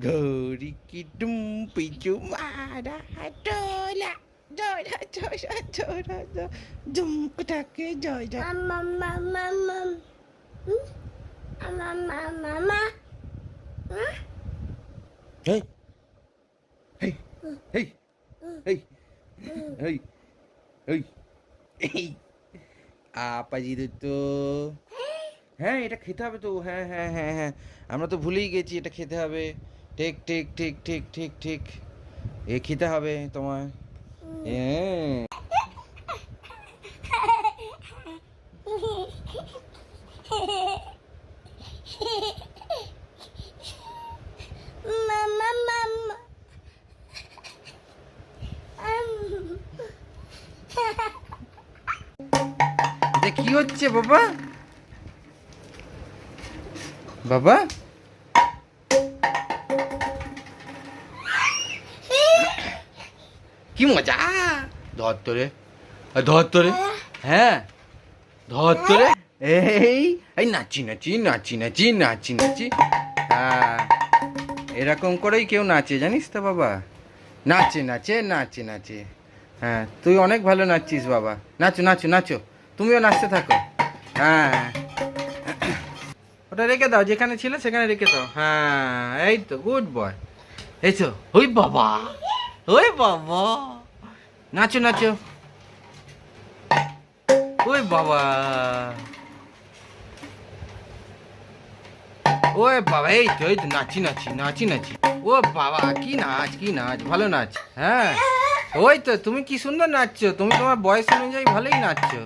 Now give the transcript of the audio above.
Gori ki dumpi cumada dola dola dola dola dum utake dola. Hey, hey, hey, hey, hey, hey, hey. আপা জি তো হ্যাঁ এটা খেতে হবে তো হ্যাঁ হ্যাঁ হ্যাঁ হ্যাঁ আমরা তো ভুলেই গেছি এটা খেতে হবে ঠিক ঠিক ঠিক ঠিক ঠিক ঠিক এ খেতে হবে তোমায় হ্যাঁ এটা কি হচ্ছে বাবা বাবা কি মজা ধর তোরে ধর তোরে হ্যাঁ ধর তোরে এই এই নাচি নাচি নাচি নাচি নাচি নাচি হ্যাঁ এরকম করেই কেউ নাচে জানিস তো বাবা নাচে নাচে নাচে নাচে হ্যাঁ তুই অনেক ভালো নাচছিস বাবা নাচো নাচো নাচো তুমিও নাচতে থাকো হ্যাঁ ওটা রেখে দাও যেখানে ছিল সেখানে রেখে দাও হ্যাঁ এই তো গুড বয় এই তো ওই বাবা নাচো নাচো ওই বাবা ওই বাবা এই তো নাচি নাচি নাচি নাচি ও বাবা কি নাচ ভালো নাচ হ্যাঁ ওই তো তুমি কি সুন্দর নাচছো তুমি তোমার বয়স অনুযায়ী ভালোই নাচছো